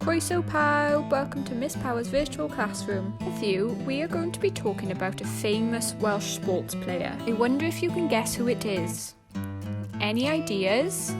Croeso pawb, welcome to Miss Power's virtual classroom. Heddiw, we are going to be talking about a famous Welsh sports player. I wonder if you can guess who it is. Any ideas?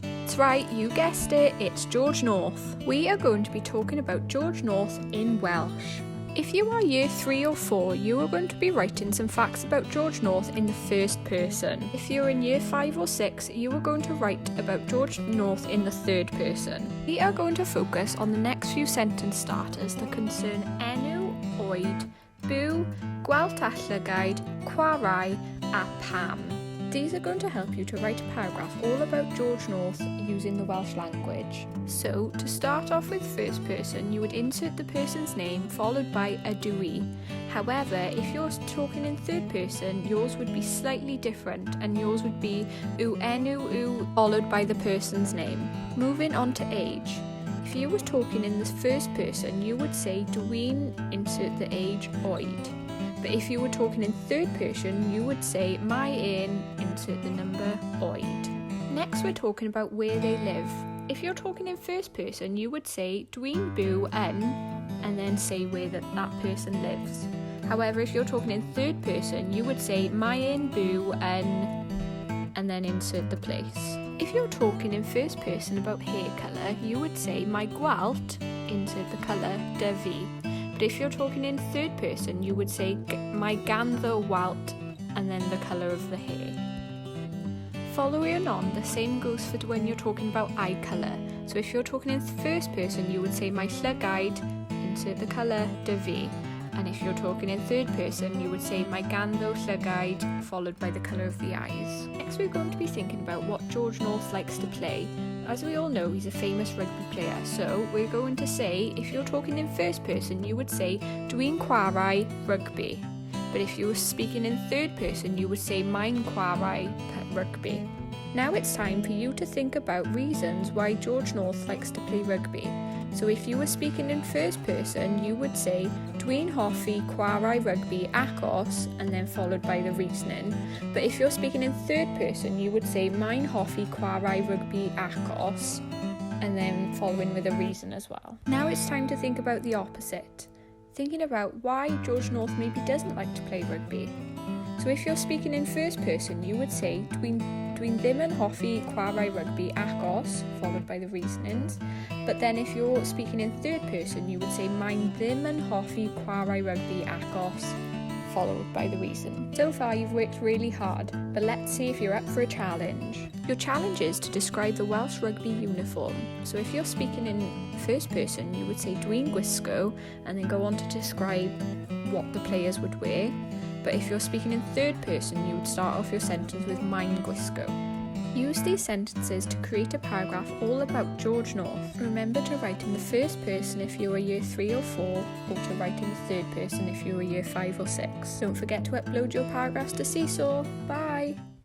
That's right, you guessed it, it's George North. We are going to be talking about George North in Welsh. If you are year 3 or 4, you are going to be writing some facts about George North in the first person. If you're in year 5 or 6, you are going to write about George North in the third person. We are going to focus on the next few sentence starters that concern enw, oed, byw, gweld allygaid, chwarae, a pam. These are going to help you to write a paragraph all about George North using the Welsh language. So, to start off with first person, you would insert the person's name followed by a dwi. However, if you're talking in third person, yours would be slightly different and yours would be yw enw yw followed by the person's name. Moving on to age. If you were talking in the first person, you would say dwi'n, insert the age, oed. But if you were talking in third person, you would say my un, insert the number, oed. Next, we're talking about where they live. If you're talking in first person, you would say dwi'n byw yn, and then say where that person lives. However, if you're talking in third person, you would say my un byw yn, and then insert the place. If you're talking in first person about hair colour, you would say my gwalt, insert the colour, dy fi. But if you're talking in third person, you would say my ganddo walt and then the colour of the hair. Following on, the same goes for when you're talking about eye colour. So if you're talking in first person, you would say my llygaid, insert the colour, dy fi. And if you're talking in third person, you would say my ganddo llygaid, followed by the colour of the eyes. Next, we're going to be thinking about what George North likes to play. As we all know, he's a famous rugby player, so we're going to say, if you're talking in first person, you would say dwi'n chwarae rugby. But if you were speaking in third person, you would say mae'n chwarae rugby. Now it's time for you to think about reasons why George North likes to play rugby. So if you were speaking in first person, you would say dwi'n hoffi chwarae rugby achos, and then followed by the reasoning. But if you're speaking in third person, you would say mae'n hoffi chwarae rugby achos, and then following with a reason as well. Now it's time to think about the opposite. Thinking about why George North maybe doesn't like to play rugby. So if you're speaking in first person, you would say dwi'n ddim yn hoffi chwarae rugby achos, followed by the reasonings. But then if you're speaking in third person, you would say mae'n ddim yn hoffi chwarae rugby achos, followed by the reason. So far you've worked really hard, but let's see if you're up for a challenge. Your challenge is to describe the Welsh rugby uniform. So if you're speaking in first person, you would say dwi'n gwisgo, and then go on to describe what the players would wear. But if you're speaking in third person, you would start off your sentence with mae'n gwisgo. Use these sentences to create a paragraph all about George North. Remember to write in the first person if you're a year 3 or 4, or to write in the third person if you're a year 5 or 6. Don't forget to upload your paragraphs to Seesaw. Bye!